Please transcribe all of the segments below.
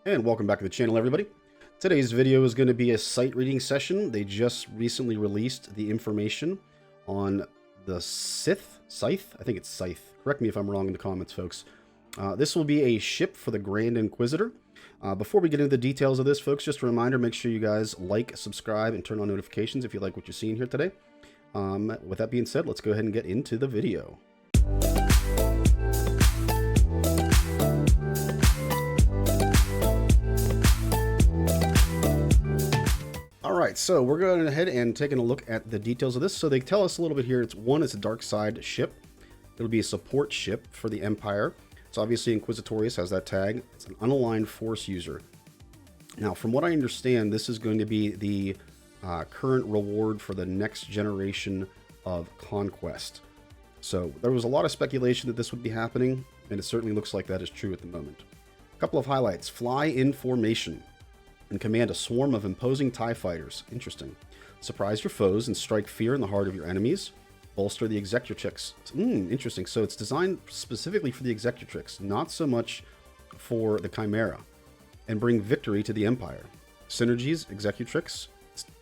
And welcome back to the channel, everybody. Today's video is going to be a sight reading session. They just recently released the information on the Scythe. I think it's Scythe. Correct me if I'm wrong in the comments, folks. This will be a ship for the Grand Inquisitor. Before we get into the details of this, folks, just a reminder, make sure you guys like, subscribe, and turn on notifications if you like what you're seeing here today. With that being said, let's go ahead and get into the video. Alright, so we're going ahead and taking a look at the details of this. So they tell us a little bit here. It's a dark side ship. It'll be a support ship for the Empire. So obviously Inquisitorius has that tag. It's an unaligned force user. Now, from what I understand, this is going to be the current reward for the next generation of conquest. So there was a lot of speculation that this would be happening, and it certainly looks like that is true at the moment. A couple of highlights. Fly in formation and command a swarm of imposing TIE fighters. Interesting. Surprise your foes and strike fear in the heart of your enemies. Bolster the Executrix. Interesting. So it's designed specifically for the Executrix, not so much for the Chimera. And bring victory to the Empire. Synergies, Executrix,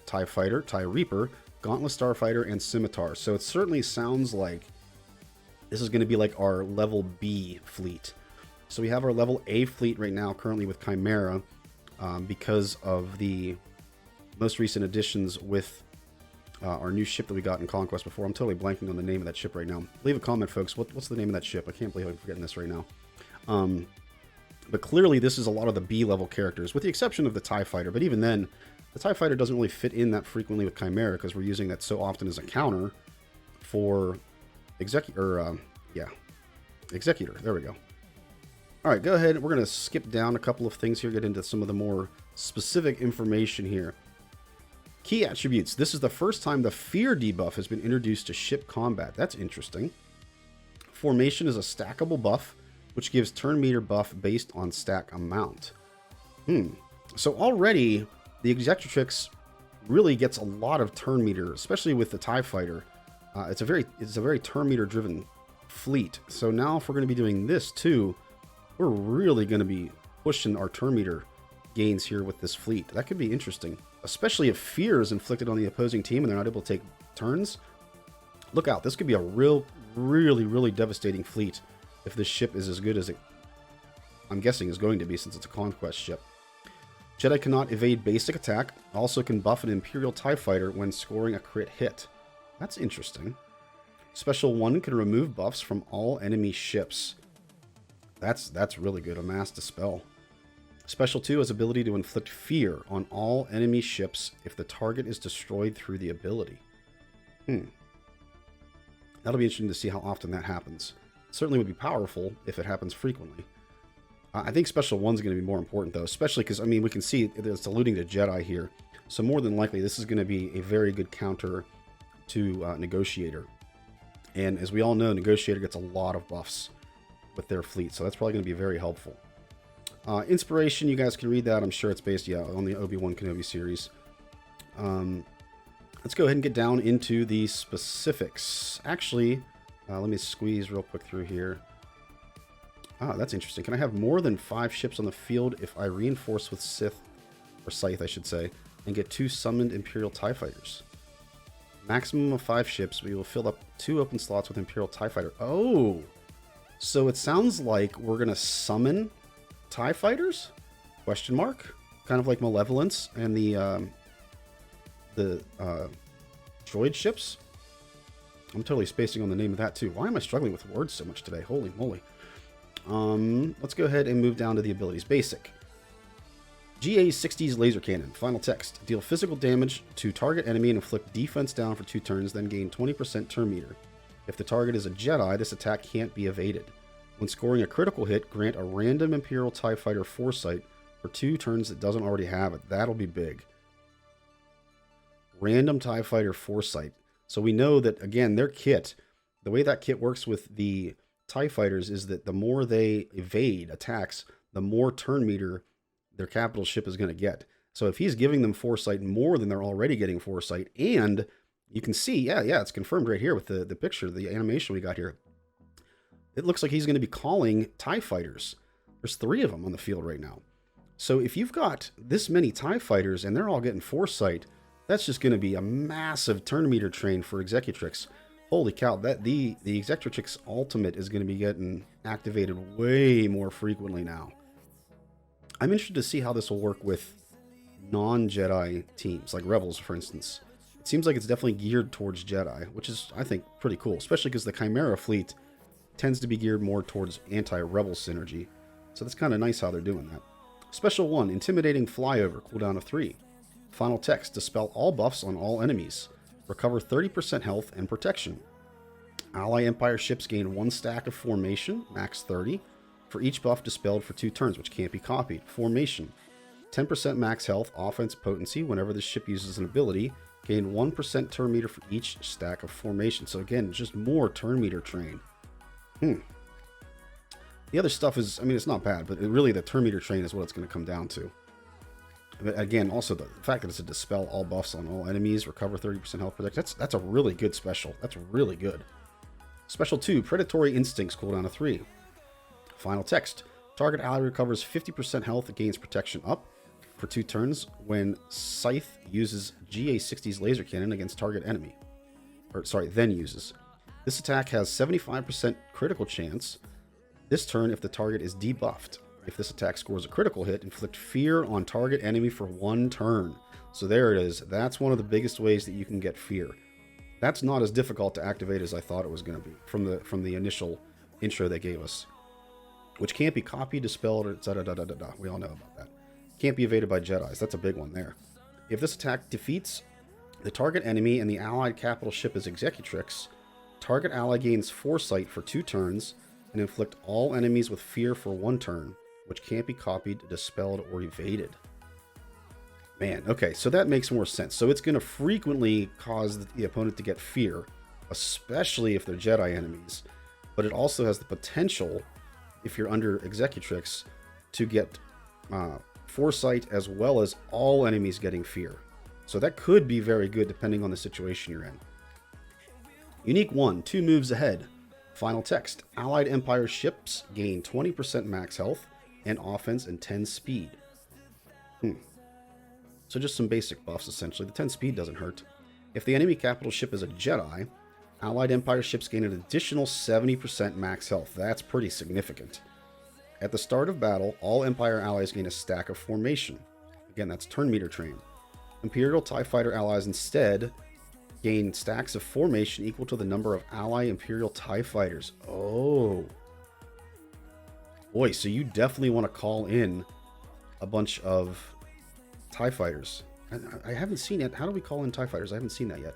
TIE Fighter, TIE Reaper, Gauntlet Starfighter, and Scimitar. So it certainly sounds like this is going to be like our level B fleet. So we have our level A fleet right now currently with Chimera. Because of the most recent additions with our new ship that we got in Conquest before. I'm totally blanking on the name of that ship right now. Leave a comment, folks. What's the name of that ship? I can't believe I'm forgetting this right now. But clearly this is a lot of the B-level characters, with the exception of the TIE Fighter. But even then, the TIE Fighter doesn't really fit in that frequently with Chimera because we're using that so often as a counter for Executor. There we go. All right, go ahead. We're going to skip down a couple of things here, get into some of the more specific information here. Key attributes. This is the first time the fear debuff has been introduced to ship combat. That's interesting. Formation is a stackable buff, which gives turn meter buff based on stack amount. So already, the Executrix really gets a lot of turn meter, especially with the TIE Fighter. It's a very turn meter driven fleet. So now if we're going to be doing this too, we're really going to be pushing our turn meter gains here with this fleet. That could be interesting, especially if fear is inflicted on the opposing team and they're not able to take turns. Look out. This could be a really devastating fleet if this ship is as good as it, I'm guessing, is going to be, since it's a conquest ship. Jedi cannot evade basic attack. Also can buff an Imperial TIE Fighter when scoring a crit hit. That's interesting. Special 1 can remove buffs from all enemy ships. That's really good. A Mass Dispel. Special 2 has ability to inflict fear on all enemy ships if the target is destroyed through the ability. That'll be interesting to see how often that happens. It certainly would be powerful if it happens frequently. I think Special 1 is going to be more important, though, especially because, I mean, we can see it's alluding to Jedi here. So more than likely, this is going to be a very good counter to Negotiator. And as we all know, Negotiator gets a lot of buffs with their fleet, so that's probably going to be very helpful. Inspiration, you guys can read that. I'm sure it's based, on the Obi-Wan Kenobi series. Let's go ahead and get down into the specifics. Actually, let me squeeze real quick through here. That's interesting. Can I have more than 5 ships on the field if I reinforce with Scythe, I should say, and get 2 summoned Imperial TIE Fighters? Maximum of 5 ships. We will fill up 2 open slots with Imperial TIE Fighter. Oh! So it sounds like we're going to summon TIE Fighters? Question mark? Kind of like Malevolence and the droid ships? I'm totally spacing on the name of that too. Why am I struggling with words so much today? Holy moly. Let's go ahead and move down to the abilities. Basic. GA-60's Laser Cannon. Final text. Deal physical damage to target enemy and inflict defense down for 2 turns, then gain 20% turn meter. If the target is a Jedi, this attack can't be evaded. When scoring a critical hit, grant a random Imperial TIE Fighter Foresight for 2 turns that doesn't already have it. That'll be big. Random TIE Fighter Foresight. So we know that, again, their kit, the way that kit works with the TIE Fighters is that the more they evade attacks, the more turn meter their capital ship is going to get. So if he's giving them Foresight more than they're already getting Foresight, and you can see, yeah, it's confirmed right here with the picture, the animation we got here. It looks like he's going to be calling TIE Fighters. There's 3 of them on the field right now. So if you've got this many TIE fighters and they're all getting foresight, that's just going to be a massive turn meter train for Executrix. Holy cow, that the Executrix Ultimate is going to be getting activated way more frequently now. I'm interested to see how this will work with non-Jedi teams, like Rebels, for instance. It seems like it's definitely geared towards Jedi, which is, I think, pretty cool, especially because the Chimera fleet tends to be geared more towards anti-Rebel synergy. So that's kind of nice how they're doing that. Special 1, Intimidating Flyover, cooldown of 3. Final text, dispel all buffs on all enemies. Recover 30% health and protection. Ally Empire ships gain 1 stack of formation, max 30, for each buff dispelled for 2 turns, which can't be copied. Formation, 10% max health, offense potency, whenever the ship uses an ability. Gain 1% turn meter for each stack of formation. So again, just more turn meter train. The other stuff is, I mean, it's not bad, but really the turn meter train is what it's going to come down to. But again, also the fact that it's a dispel all buffs on all enemies, recover 30% health protection, that's a really good special. That's really good. Special 2, Predatory Instincts, cooldown of 3. Final text, target ally recovers 50% health, gains protection up for 2 turns when Scythe uses GA60's laser cannon against target enemy. Then uses. This attack has 75% critical chance this turn if the target is debuffed. If this attack scores a critical hit, inflict fear on target enemy for 1 turn. So there it is. That's one of the biggest ways that you can get fear. That's not as difficult to activate as I thought it was going to be from the initial intro they gave us. Which can't be copied, dispelled, or da-da-da-da-da-da. We all know about that. Can't be evaded by Jedis. That's a big one there. If this attack defeats the target enemy and the allied capital ship is Executrix, target ally gains foresight for 2 turns and inflict all enemies with fear for 1 turn, which can't be copied, dispelled, or evaded. Man, okay, so that makes more sense. So it's going to frequently cause the opponent to get fear, especially if they're Jedi enemies. But it also has the potential, if you're under Executrix, to get foresight as well as all enemies getting fear. So that could be very good depending on the situation you're in. Unique 1, 2 moves ahead. Final text, Allied Empire ships gain 20% max health and offense and 10 speed. So just some basic buffs essentially. The 10 speed doesn't hurt. If the enemy capital ship is a Jedi, Allied Empire ships gain an additional 70% max health. That's pretty significant. At the start of battle, all Empire allies gain a stack of formation. Again, that's turn meter train. Imperial TIE Fighter allies instead gain stacks of formation equal to the number of ally Imperial TIE Fighters. Oh. Boy, so you definitely want to call in a bunch of TIE Fighters. I haven't seen it. How do we call in TIE Fighters? I haven't seen that yet.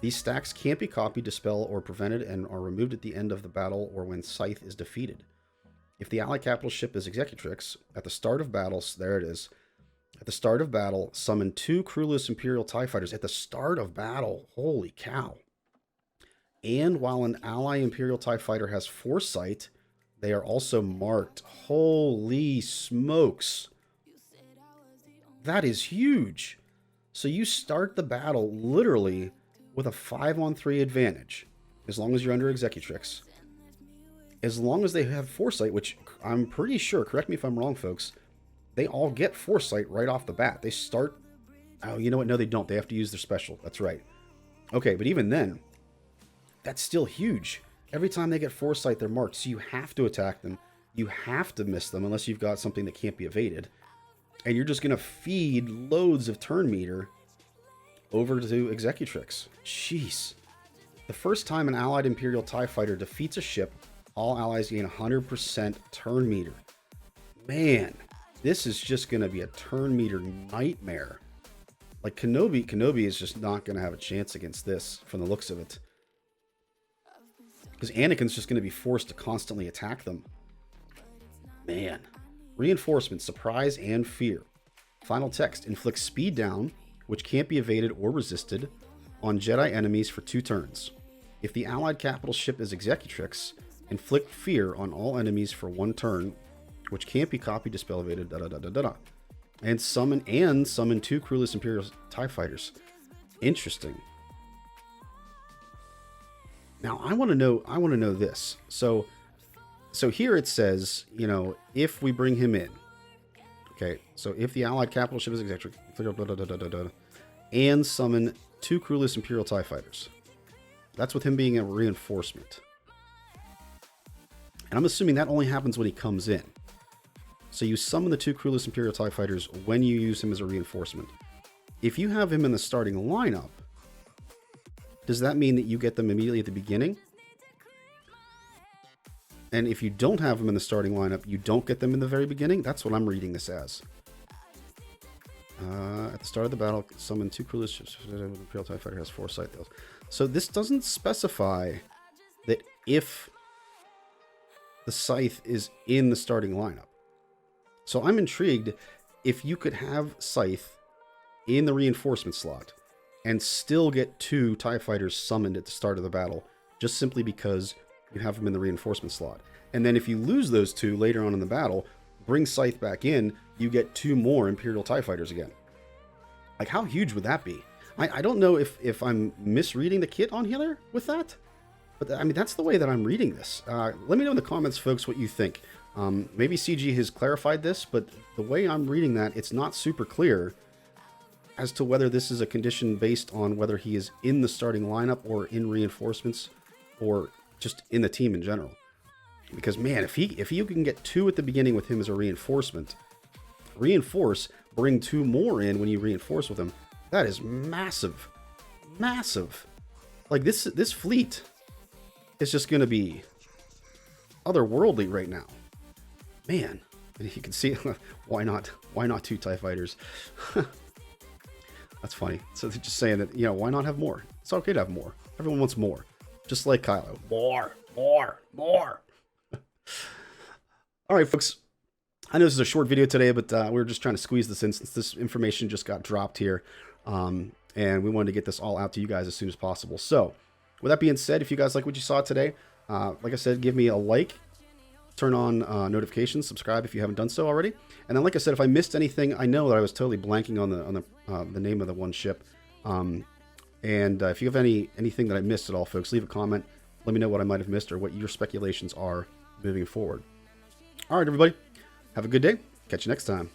These stacks can't be copied, dispelled, or prevented and are removed at the end of the battle or when Scythe is defeated. If the ally capital ship is Executrix, at the start of battle, there it is. At the start of battle, summon 2 crewless Imperial TIE Fighters. At the start of battle, holy cow. And while an ally Imperial TIE Fighter has foresight, they are also marked. Holy smokes. That is huge. So you start the battle literally with a 5-on-3 advantage, as long as you're under Executrix. As long as they have foresight, which I'm pretty sure, correct me if I'm wrong, folks, they all get foresight right off the bat. They start... Oh, you know what? No, they don't. They have to use their special. That's right. Okay, but even then, that's still huge. Every time they get foresight, they're marked. So you have to attack them. You have to miss them unless you've got something that can't be evaded. And you're just going to feed loads of turn meter over to Executrix. Jeez. The first time an allied Imperial TIE Fighter defeats a ship, all allies gain 100% turn meter. Man, this is just going to be a turn meter nightmare. Like Kenobi is just not going to have a chance against this from the looks of it. Because Anakin's just going to be forced to constantly attack them. Man. Reinforcement, surprise, and fear. Final text, inflicts speed down, which can't be evaded or resisted, on Jedi enemies for 2 turns. If the allied capital ship is Executrix, inflict fear on all enemies for 1 turn, which can't be copied, dispelled, evaded, da-da-da-da-da. And summon 2 crewless Imperial TIE Fighters. Interesting. Now, I want to know this. So here it says, you know, if we bring him in, Okay, so if the allied capital ship is exactly, and summon 2 crewless Imperial TIE fighters. That's with him being a reinforcement. And I'm assuming that only happens when he comes in. So you summon the 2 crewless Imperial TIE fighters when you use him as a reinforcement. If you have him in the starting lineup, does that mean that you get them immediately at the beginning? And if you don't have them in the starting lineup, you don't get them in the very beginning? That's what I'm reading this as. At the start of the battle, summon 2 crewless ships. Imperial TIE fighter has 4 Scythe. So this doesn't specify that if the Scythe is in the starting lineup. So I'm intrigued if you could have Scythe in the reinforcement slot and still get 2 TIE fighters summoned at the start of the battle, just simply because you have them in the reinforcement slot. And then if you lose those 2 later on in the battle, bring Scythe back in, you get 2 more Imperial TIE fighters again. Like, how huge would that be? I don't know if I'm misreading the kit on here with that, but I mean, that's the way that I'm reading this. Let me know in the comments, folks, what you think. Maybe CG has clarified this, but the way I'm reading that, it's not super clear as to whether this is a condition based on whether he is in the starting lineup or in reinforcements or just in the team in general. Because, man, if you can get 2 at the beginning with him as a reinforcement, bring 2 more in when you reinforce with him, that is massive. Massive. Like, this fleet is just going to be otherworldly right now. Man, and you can see, why not 2 TIE fighters? That's funny. So they're just saying that, why not have more? It's okay to have more. Everyone wants more. Just like Kylo. More. All right, folks. I know this is a short video today, but we were just trying to squeeze this in since this information just got dropped here. And we wanted to get this all out to you guys as soon as possible. So, with that being said, if you guys like what you saw today, like I said, give me a like, turn on notifications, subscribe if you haven't done so already. And then, like I said, if I missed anything, I know that I was totally blanking on the name of the one ship. And if you have anything that I missed at all, folks, leave a comment. Let me know what I might have missed or what your speculations are moving forward. All right, everybody. Have a good day. Catch you next time.